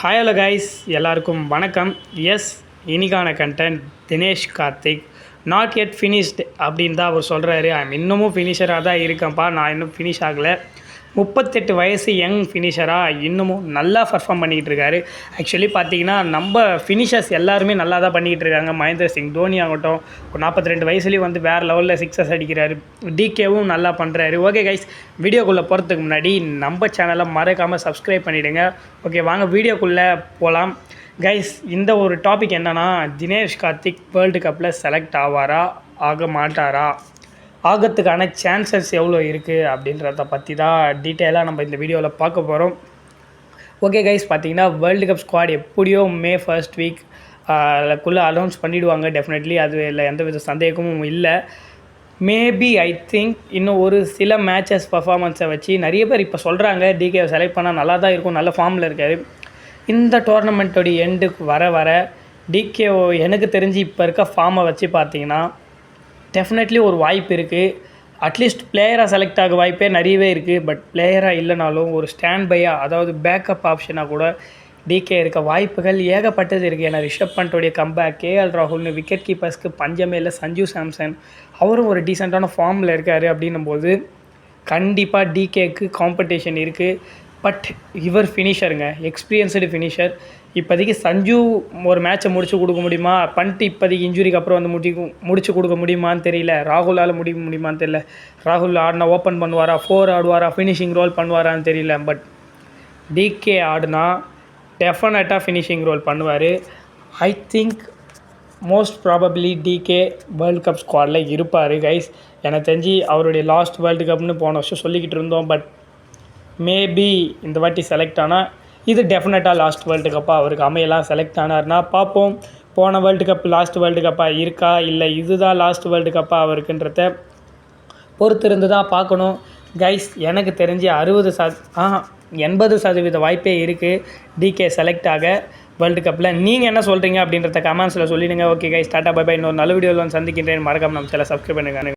Hi hello guys, எல்லாருக்கும் வணக்கம். S, இன்னைக்கான content Dinesh Karthik not yet finished அப்படின்னு தான் அவர் சொல்கிறாரு. இன்னமும் ஃபினிஷராக தான் இருக்கேன்ப்பா, நான் இன்னும் ஃபினிஷ் ஆகலை. 38 வயசு யங் ஃபினிஷராக இன்னமும் நல்லா பர்ஃபார்ம் பண்ணிக்கிட்டு இருக்காரு. ஆக்சுவலி பார்த்தீங்கன்னா நம்ம ஃபினிஷர்ஸ் எல்லாருமே நல்லா தான் பண்ணிக்கிட்டு இருக்காங்க. மகேந்திர சிங் தோனி ஆகட்டும், 42 வயசுலேயும் வந்து வேறு லெவலில் சிக்ஸஸ் அடிக்கிறாரு. டிகேவும் நல்லா பண்ணுறாரு. ஓகே கைஸ், வீடியோக்குள்ளே போகிறதுக்கு முன்னாடி நம்ம சேனலை மறக்காமல் சப்ஸ்கிரைப் பண்ணிவிடுங்க. ஓகே, வாங்க வீடியோக்குள்ளே போகலாம். கைஸ், இந்த ஒரு டாபிக் என்னென்னா, தினேஷ் கார்த்திக் வேர்ல்டு கப்பில் செலக்ட் ஆவாரா, ஆக மாட்டாரா, ஆகிறதுக்கான சான்சஸ் எவ்வளோ இருக்குது அப்படின்றத பற்றி தான் டீட்டெயிலாக நம்ம இந்த வீடியோவில் பார்க்க போகிறோம். ஓகே கைஸ், பார்த்தீங்கன்னா வேர்ல்டு கப் ஸ்குவாட் எப்படியோ மே ஃபர்ஸ்ட் வீக் அதுக்குள்ளே அனௌன்ஸ் பண்ணிவிடுவாங்க. டெஃபினெட்லி அது இல்லை, எந்த வித சந்தேகமும் இல்லை. மேபி ஐ திங்க் இன்னும் ஒரு சில மேட்சஸ் பர்ஃபார்மன்ஸை வச்சு நிறைய பேர் இப்போ சொல்கிறாங்க டிகேவை செலக்ட் பண்ணால் நல்லா தான் இருக்கும், நல்ல ஃபார்மில் இருக்கார். இந்த டோர்னமெண்ட்டோடைய எண்டுக்கு வர டிகே எனக்கு தெரிஞ்சு இப்போ இருக்க ஃபார்மை வச்சு பார்த்தீங்கன்னா டெஃபினெட்லி ஒரு வாய்ப்பு இருக்குது. அட்லீஸ்ட் பிளேயராக செலக்ட் ஆக வாய்ப்பே நிறையவே இருக்குது. பட் பிளேயராக இல்லைனாலும் ஒரு ஸ்டாண்ட் பையாக, அதாவது பேக்கப் ஆப்ஷனாக கூட டிகே இருக்க வாய்ப்புகள் ஏகப்பட்டது இருக்குது. ஏன்னா ரிஷப் பண்ட்டோடைய கம்பேக், கேஎல் ராகுல்னு விக்கெட் கீப்பர்ஸ்க்கு பஞ்சமே இல்லை. சஞ்சு சாம்சன் அவரும் ஒரு டீசெண்டான ஃபார்மில் இருக்கார். அப்படின்னும்போது கண்டிப்பாக டிகேக்கு காம்படிஷன் இருக்குது. பட் இவர் ஃபினிஷருங்க, எக்ஸ்பீரியன்ஸ்டு ஃபினிஷர். இப்போதைக்கு சஞ்சு ஒரு மேட்சை முடிச்சு கொடுக்க முடியுமா, பண்ட் இப்போதைக்கு இன்ஜுரிக்கு அப்புறம் வந்து முடிச்சு கொடுக்க முடியுமான்னு தெரியல. ராகுலால் முடியுமான்னு தெரியல. ராகுல் ஆடினா ஓப்பன் பண்ணுவாரா, 4 ஆடுவாரா, ஃபினிஷிங் ரோல் பண்ணுவாரான்னு தெரியல. பட் டிகே ஆடினா டெஃபினட்டாக ஃபினிஷிங் ரோல் பண்ணுவார். I think most probably DK world cup ஸ்குவாடில் இருப்பார் கைஸ். எனக்கு தெரிஞ்சு அவருடைய லாஸ்ட் வேர்ல்டு கப்னு போன வருஷம் சொல்லிக்கிட்டு இருந்தோம். பட் மேபி இந்த வாட்டி செலக்ட் ஆனால் இது டெஃபினட்டாக லாஸ்ட் வேர்ல்டு கப்பாக அவருக்கு அமையலாம். செலக்ட் ஆனார்னா பார்ப்போம். போன வேர்ல்டு கப் லாஸ்ட் வேர்ல்டு கப்பாக இருக்கா, இல்லை இதுதான் லாஸ்ட் வேர்ல்டு கப்பாக அவருக்குன்றத பொறுத்து இருந்து தான் பார்க்கணும் கைஸ். எனக்கு தெரிஞ்சு 80% வாய்ப்பே இருக்குது டிகே செலக்ட் ஆக வேர்ல்டு கப்பில். நீங்கள் என்ன சொல்கிறீங்க அப்படின்றத கமெண்ட்ஸில் சொல்லிடுங்க. Okay guys, tata bye bye. இன்னொரு நல்ல வீடியோவில் வந்து சந்திக்கின்றேன். மறக்காம நம்ம சேனலை சப்ஸ்கிரைப் பண்ணுங்க.